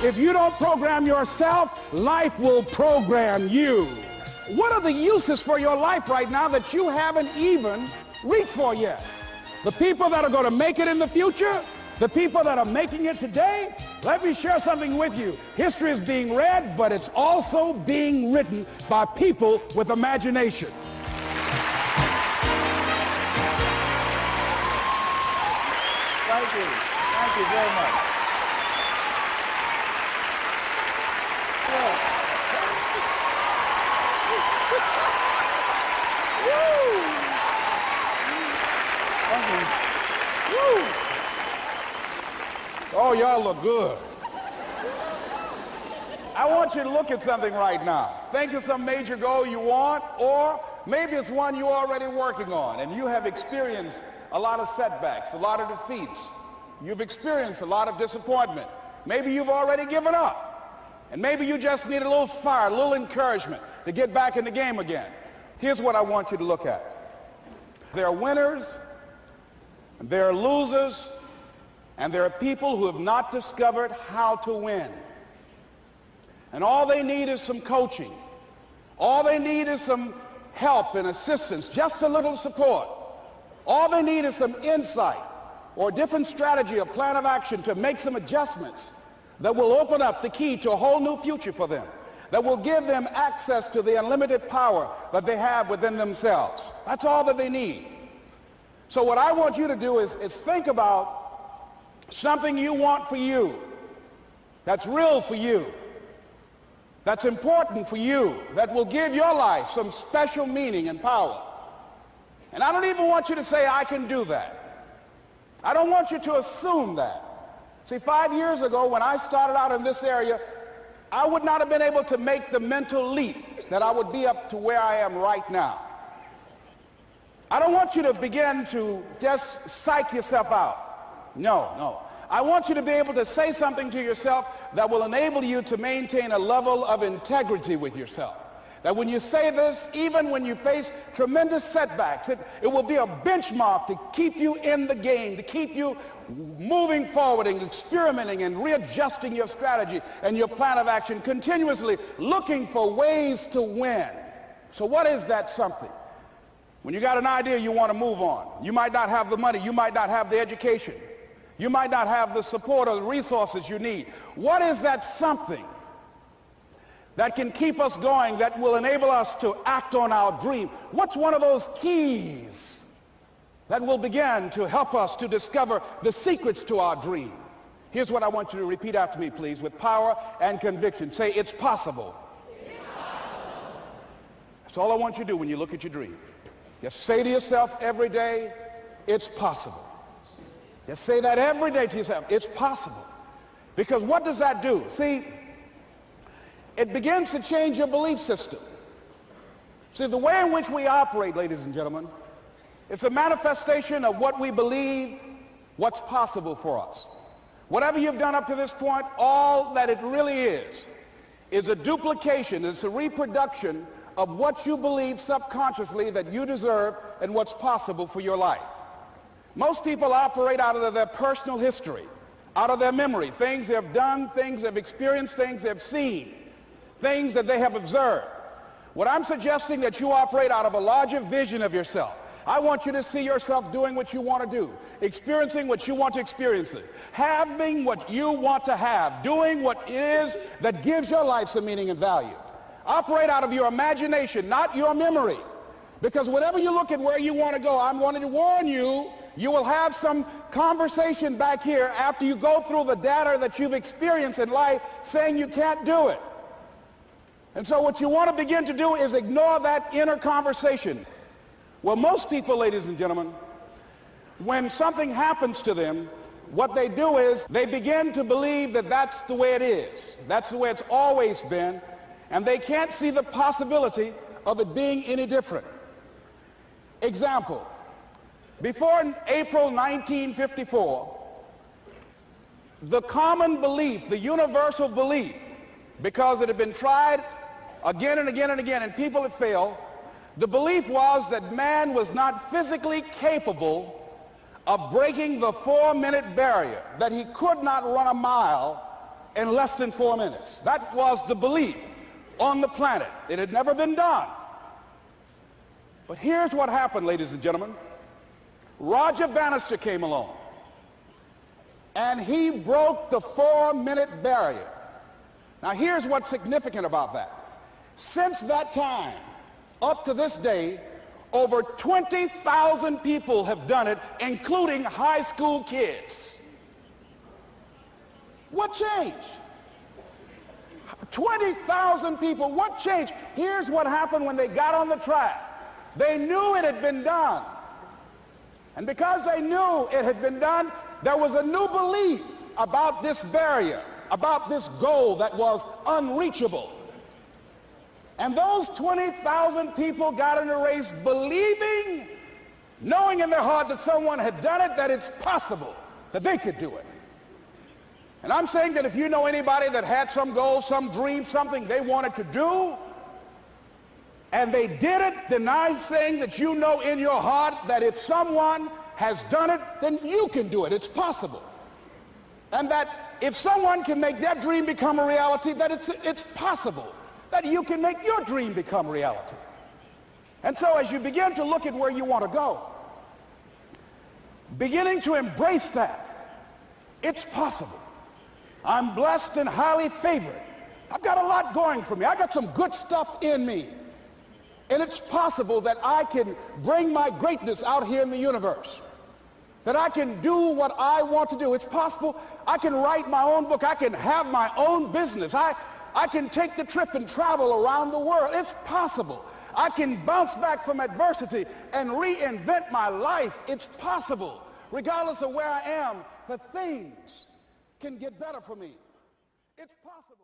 If you don't program yourself, life will program you. What are the uses for your life right now that you haven't even reached for yet? The people that are going to make it in the future, the people that are making it today, let me share something with you. History is being read, but it's also being written by people with imagination. Thank you. Thank you very much. Oh, y'all look good. I want you to look at something right now. Think of some major goal you want, or maybe it's one you're already working on, and you have experienced a lot of setbacks, a lot of defeats. You've experienced a lot of disappointment. Maybe you've already given up, and maybe you just need a little fire, a little encouragement to get back in the game again. Here's what I want you to look at. There are winners, and there are losers, and there are people who have not discovered how to win. And all they need is some coaching. All they need is some help and assistance, just a little support. All they need is some insight or a different strategy, a plan of action to make some adjustments that will open up the key to a whole new future for them, that will give them access to the unlimited power that they have within themselves. That's all that they need. So what I want you to do is think about something you want for you, that's real for you, that's important for you, that will give your life some special meaning and power. And I don't even want you to say, I can do that. I don't want you to assume that. See, 5 years ago when I started out in this area, I would not have been able to make the mental leap that I would be up to where I am right now. I don't want you to begin to just psych yourself out. No. I want you to be able to say something to yourself that will enable you to maintain a level of integrity with yourself. That when you say this, even when you face tremendous setbacks, it will be a benchmark to keep you in the game, to keep you moving forward and experimenting and readjusting your strategy and your plan of action, continuously looking for ways to win. So what is that something? When you got an idea you want to move on, you might not have the money, you might not have the education, you might not have the support or the resources you need. What is that something that can keep us going, that will enable us to act on our dream? What's one of those keys that will begin to help us to discover the secrets to our dream? Here's what I want you to repeat after me, please, with power and conviction. Say, it's possible. It's possible. That's all I want you to do when you look at your dream. Just say to yourself every day, it's possible. Just say that every day to yourself, it's possible. Because what does that do? See, it begins to change your belief system. See, the way in which we operate, ladies and gentlemen, it's a manifestation of what we believe, what's possible for us. Whatever you've done up to this point, all that it really is a duplication, it's a reproduction of what you believe subconsciously that you deserve and what's possible for your life. Most people operate out of their personal history, out of their memory, things they have done, things they've experienced, things they've seen, things that they have observed. What I'm suggesting that you operate out of a larger vision of yourself. I want you to see yourself doing what you want to do, experiencing what you want to experience, having what you want to have, doing what it is that gives your life some meaning and value. Operate out of your imagination, not your memory. Because whenever you look at where you want to go, I'm wanting to warn you, you will have some conversation back here after you go through the data that you've experienced in life saying you can't do it. And so what you want to begin to do is ignore that inner conversation. Well, most people, ladies and gentlemen, when something happens to them, what they do is they begin to believe that that's the way it is. That's the way it's always been. And they can't see the possibility of it being any different. Example, before April 1954, the common belief, the universal belief, because it had been tried again and again and again and people had failed, the belief was that man was not physically capable of breaking the 4-minute barrier, that he could not run a mile in less than 4 minutes. That was the belief on the planet. It had never been done. But here's what happened, ladies and gentlemen. Roger Bannister came along, and he broke the 4-minute barrier. Now, here's what's significant about that. Since that time, up to this day, over 20,000 people have done it, including high school kids. What changed? 20,000 people, what changed? Here's what happened when they got on the track. They knew it had been done. And because they knew it had been done, there was a new belief about this barrier, about this goal that was unreachable. And those 20,000 people got in a race believing, knowing in their heart that someone had done it, that it's possible that they could do it. And I'm saying that if you know anybody that had some goal, some dream, something they wanted to do, and they did it, then I'm saying that you know in your heart that if someone has done it, then you can do it. It's possible. And that if someone can make their dream become a reality, that it's possible that you can make your dream become reality. And so as you begin to look at where you want to go, beginning to embrace that, it's possible. I'm blessed and highly favored. I've got a lot going for me. I got some good stuff in me. And it's possible that I can bring my greatness out here in the universe. That I can do what I want to do. It's possible I can write my own book. I can have my own business. I can take the trip and travel around the world. It's possible. I can bounce back from adversity and reinvent my life. It's possible. Regardless of where I am, the things can get better for me. It's possible.